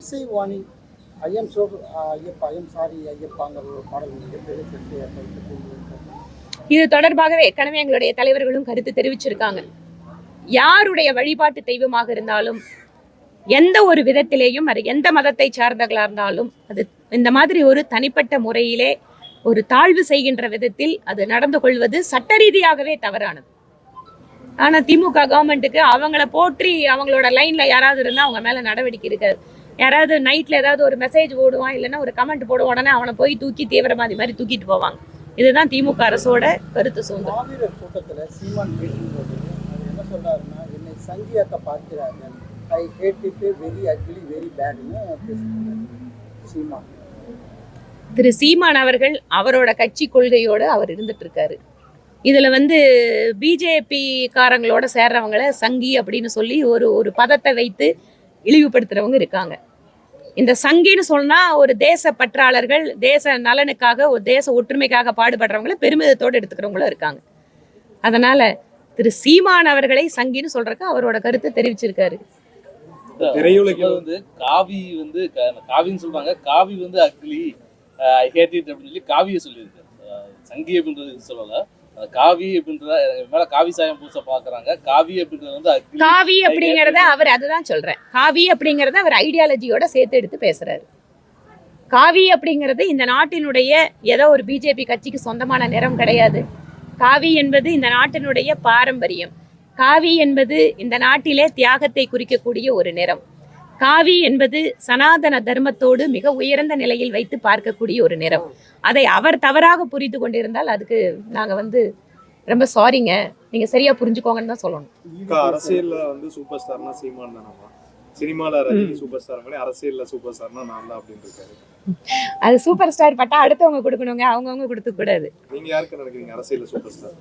Isaivani I'm so Ayyappa I'm sorry ஐயப்பாங்கிற ஒரு பாடல் மிகப்பெரிய சர்ச்சையை இது தொடர்பாகவே ஏற்கனவே எங்களுடைய தலைவர்களும் கருத்து தெரிவிச்சிருக்காங்க. யாருடைய வழிபாட்டு தெய்வமாக இருந்தாலும் எந்த ஒரு விதத்திலேயும் அது எந்த மதத்தை சார்ந்தவர்களாக இருந்தாலும் அது இந்த மாதிரி ஒரு தனிப்பட்ட முறையிலே ஒரு தாழ்வு செய்கின்ற விதத்தில் அது நடந்து கொள்வது சட்ட ரீதியாகவே தவறானது. ஆனால் திமுக கவர்மெண்ட்டுக்கு அவங்கள போற்றி அவங்களோட லைன்ல யாராவது இருந்தால் அவங்க மேல நடவடிக்கை இருக்காது. யாராவது நைட்ல ஏதாவது ஒரு மெசேஜ் போடுவான், இல்லைன்னா ஒரு கமெண்ட் போடுவோம், உடனே அவனை போய் தூக்கி தீவிரவாதி மாதிரி தூக்கிட்டு போவாங்க. இதுதான் திமுக அரசோட கருத்து சுதந்திரம். மாவீரர் கூட்டத்தில் சீமான் பேசும்போது அவர் என்ன சொல்றாருன்னா, என்னை சங்கியாக்க பார்க்கிறார்கள், I hate it very ugly very பேட்னு பேசுகிறார் சீமான். திரு சீமான் அவர்கள் அவரோட கட்சி கொள்கையோடு அவர் இருந்துட்டு இருக்காரு. இதுல பிஜேபி காரங்களோட சேர்றவங்கள சங்கி அப்படின்னு சொல்லி ஒரு பதத்தை வைத்து இழிவுபடுத்துறவங்க இருக்காங்க. இந்த சங்கின்னு சொன்னா ஒரு தேச பற்றாளர்கள், தேச நலனுக்காக, ஒரு தேச ஒற்றுமைக்காக பாடுபடுறவங்கள பெருமிதத்தோடு எடுத்துக்கிறவங்களும் இருக்காங்க. அதனால திரு சீமான் அவர்களை சங்கின்னு சொல்றதுக்கு அவரோட கருத்தை தெரிவிச்சிருக்காரு. காவி காவின்னு சொல்றாங்க, காவி அக்லி ஐ ஹேட் இட் அப்படின்னு சொல்லி காவியை சொல்லியிருக்கு. சங்கி அப்படின்றது சொல்லல, காவி அப்படின்றத மேல காவி சாயம் பூச பாக்குறாங்க. காவி அப்படின்றது காவி அப்படிங்கறத அவர் அதுதான் சொல்றேன். காவி அப்படிங்கறத அவர் ஐடியாலஜியோட சேர்த்து எடுத்து பேசுறாரு. காவி அப்படிங்கிறது இந்த நாட்டினுடைய ஏதோ ஒரு பிஜேபி கட்சிக்கு சொந்தமான நிறம் கிடையாது. காவி என்பது இந்த நாட்டினுடைய பாரம்பரியம். காவி என்பது இந்த நாட்டிலே தியாகத்தை குறிக்கக்கூடிய ஒரு நிறம். காவி என்பது சனாதன தர்மத்தோடு மிக உயர்ந்த நிலையில் வைத்து பார்க்கக்கூடிய ஒரு நிறம். அதை அவர் தவறாக புரிந்து கொண்டிருந்தால் அதுக்கு நாங்க ரொம்ப சாரிங்க, நீங்க சரியா புரிஞ்சுக்கோங்கன்னு தான் சொல்லணும். அரசியல்ல சூப்பர் ஸ்டார்னா சீமான் தானமா, சினிமால ரஜினி சூப்பர் ஸ்டார் மாதிரி அரசியல்ல சூப்பர் ஸ்டார்னா நான் தான் அப்படின்னு இருக்காரு. அது சூப்பர் ஸ்டார் பட்டா அடுத்தவங்க கொடுக்கணுங்க, அவங்கவுங்க கொடுக்க கூடாது. நீங்க யாருக்கு நினைக்கிறீங்க அரசியல்ல சூப்பர் ஸ்டார்?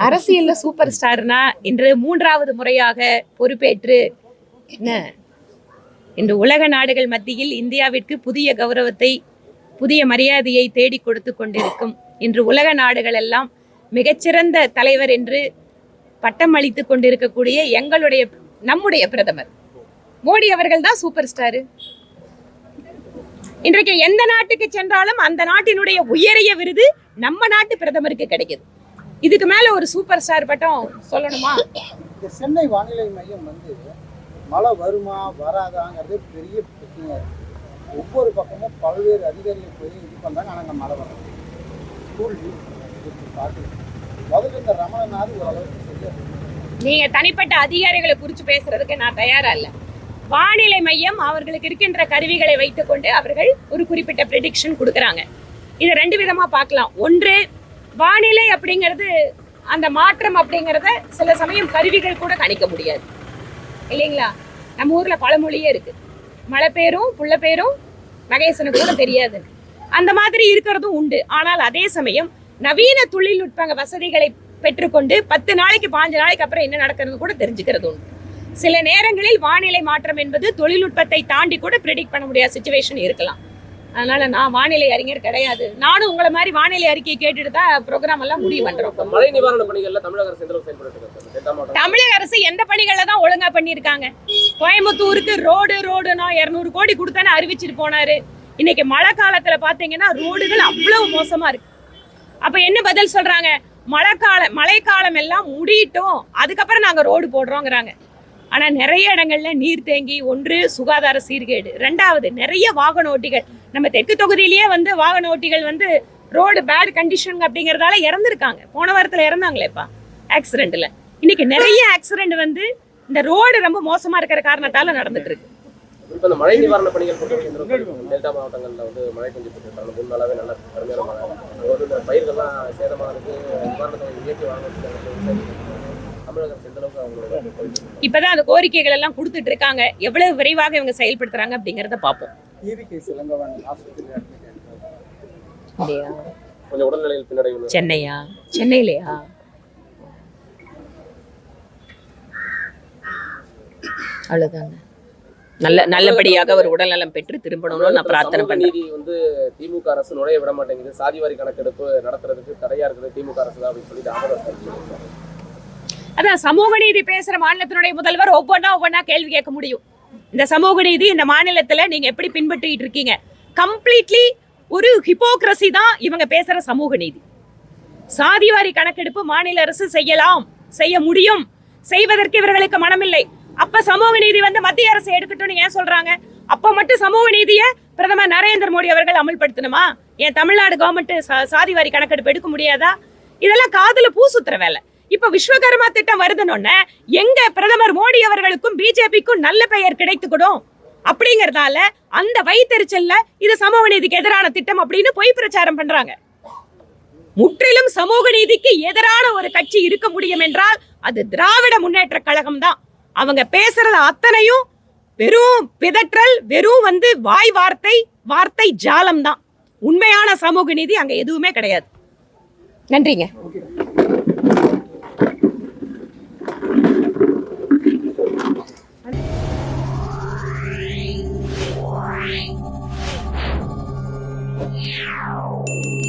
அரசியல்ல சூப்பர் ஸ்டார்னா இன்று 3வது முறையாக பொறுப்பேற்று இன்று உலக நாடுகள் மத்தியில் இந்தியாவிற்கு புதிய கௌரவத்தை, புதிய மரியாதையை தேடி கொடுத்து கொண்டிருக்கும் இன்று உலக நாடுகள் எல்லாம் மிகச்சிறந்த தலைவர் என்று பட்டம் அளித்துக் கொண்டிருக்கக்கூடிய நம்முடைய பிரதமர் மோடி அவர்கள் தான் சூப்பர் ஸ்டார். இன்றைக்கு எந்த நாட்டுக்கு சென்றாலும் அந்த நாட்டினுடைய உயரிய விருது நம்ம நாட்டு பிரதமருக்கு கிடைக்குது. இதுக்கு மேல ஒரு சூப்பர் ஸ்டார் பட்டம் சொல்லணுமா? சென்னை வானிலை மையம் மழை வருமா வராதாங்கிறது பெரிய பிரச்சனையா இருக்கு. ஒவ்வொரு பக்கமும் பல்வேறு அதிகாரிகள் போய் இது பண்றாங்க, ஆனால் அங்கே மழை வரும். ஸ்கூல் பார்த்து முதல்ல இந்த ரமணனாவது ஓரளவுக்கு சரியா. நீங்க தனிப்பட்ட அதிகாரிகளை குறித்து பேசுறதுக்கு நான் தயாரா இல்லை. வானிலை மையம் அவர்களுக்கு இருக்கின்ற கருவிகளை வைத்துக்கொண்டு அவர்கள் ஒரு குறிப்பிட்ட ப்ரெடிக்ஷன் கொடுக்குறாங்க. இதை 2 விதமா பார்க்கலாம். ஒன்று, வானிலை அப்படிங்கிறது அந்த மாற்றம் அப்படிங்கிறத சில சமயம் கருவிகள் கூட கணிக்க முடியாது இல்லைங்களா? நம்ம ஊர்ல பழமொழியே இருக்கு, மழை பேரும் புள்ள பேரும் மகேசனுக்கு கூட தெரியாது. அந்த மாதிரி இருக்கிறதும் உண்டு. ஆனால் அதே சமயம் நவீன தொழில்நுட்ப வசதிகளை பெற்றுக்கொண்டு 10 நாளைக்கு 5 நாளைக்கு அப்புறம் என்ன நடக்கிறது கூட தெரிஞ்சுக்கிறது உண்டு. சில நேரங்களில் வானிலை மாற்றம் என்பது தொழில்நுட்பத்தை தாண்டி கூட ப்ரெடிக்ட் பண்ண முடியாத சிச்சுவேஷன் இருக்கலாம். அதனால நான் வானிலை அறிஞர் கிடையாது. நானும் உங்களை மாதிரி வானிலை அறிக்கையை கேட்டுட்டு தான் ப்ரோக்ராம் எல்லாம் முடிவு பண்றோம். மழை நிவாரண பணிகள்ல தமிழக அரசு தமிழக அரசு எந்த பணிகளை தான் ஒழுங்கா பண்ணியிருக்காங்க? கோயம்புத்தூருக்கு ரோடுனா 200 கோடி கொடுத்தானே அறிவிச்சிட்டு போனாரு. இன்னைக்கு மழை காலத்துல பாத்தீங்கன்னா ரோடுகள் அவ்வளவு மோசமா இருக்கு. அப்ப என்ன பதில் சொல்றாங்க? மழைக்காலம் எல்லாம் முடியட்டும், அதுக்கப்புறம் நாங்க ரோடு போடுறோங்கிறாங்க. ஆனா நிறைய இடங்கள்ல நீர் தேங்கி, ஒன்று சுகாதார சீர்கேடு, 2வது நிறைய வாகன ஓட்டிகள். நம்ம தெற்கு தொகுதியிலேயே வாகன ஓட்டிகள் ரோடு பேட் கண்டிஷன் அப்படிங்கறதால இறந்துருக்காங்க. போன வாரத்துல இறந்தாங்களேப்பா ஆக்சிடென்ட்ல. இன்னைக்கு நிறைய ஆக்சிடென்ட் இந்த ரோடு ரொம்ப மோசமா இருக்கிற காரணத்தால நடந்துட்டு இருக்கு. இப்ப மழை நிவாரண பணிகள் டெல்டா மாவட்டங்கள்ல மழை கொஞ்சம் முன்னாலே நல்ல கடுமையான மழை, பயிர்கள்லாம் சேதமானதுக்கு நிவாரணத்தை இயக்கி வாங்க இப்பதான் அந்த கோரிக்கைகள் எல்லாம் கொடுத்துட்டு இருக்காங்க. எவ்வளவு விரைவாக இவங்க செயல்படுத்துறாங்க அப்படிங்கறத பாப்போம். சென்னையா? சென்னையிலயா? அவ்வளவுதாங்க. நல்லபடியாக ஒரு உடல்நலம் பெற்று திரும்பணும்னு நான் பிரார்த்தனை பண்ணேன். திமுக அரசு நுழைய விட மாட்டேங்குது, சாதிவாரி கணக்கெடுப்பு நடத்துறதுக்கு தடையா இருக்குது திமுக அரசு தான் அப்படின்னு சொல்லிட்டு அதான் சமூக நீதி பேசுற மாநிலத்தினுடைய முதல்வர் ஒவ்வொன்னா கேள்வி கேட்க முடியும். இந்த சமூக நீதி இந்த மாநிலத்துல நீங்க எப்படி பின்பற்றிட்டு இருக்கீங்க? கம்ப்ளீட்லி ஒரு ஹிப்போக்ரசி தான் இவங்க பேசுற சமூக நீதி. சாதிவாரி கணக்கெடுப்பு மாநில அரசு செய்யலாம், செய்ய முடியும், செய்வதற்கு இவர்களுக்கு மனமில்லை. அப்ப சமூக நீதி வந்து மத்திய அரசு எடுக்கட்டும்னு ஏன் சொல்றாங்க? அப்ப மட்டும் சமூக நீதியை பிரதமர் நரேந்திர மோடி அவர்கள் அமல்படுத்தணுமா? ஏன் தமிழ்நாடு கவர்மெண்ட் சாதிவாரி கணக்கெடுப்பு எடுக்க முடியாதா? இதெல்லாம் காதுல பூ சுத்துற வேலை. இப்ப விஸ்வகர்மா திட்டம் வருதுன்னு எங்க பிரதமர் மோடி அவர்களுக்கும் பிஜேபிக்கும் நல்ல பெயர் கிடைத்துக்கூடும் அப்படிங்கறதால அந்த வயிற்றுச்சல்ல இது சமூக நீதிக்கு எதிரான திட்டம் அப்படின்னு பொய் பிரச்சாரம் பண்றாங்க. முற்றிலும் சமூக நீதிக்கு எதிரான ஒரு கட்சி இருக்க முடியும் என்றால் அது திராவிட முன்னேற்ற கழகம் தான். அவங்க பேசுறது அத்தனையும் வெறும் பிதற்றல், வெறும் வாய் வார்த்தை ஜாலம் தான். உண்மையான சமூக நீதி அங்க எதுவுமே கிடையாது. நன்றிங்க. Yeah.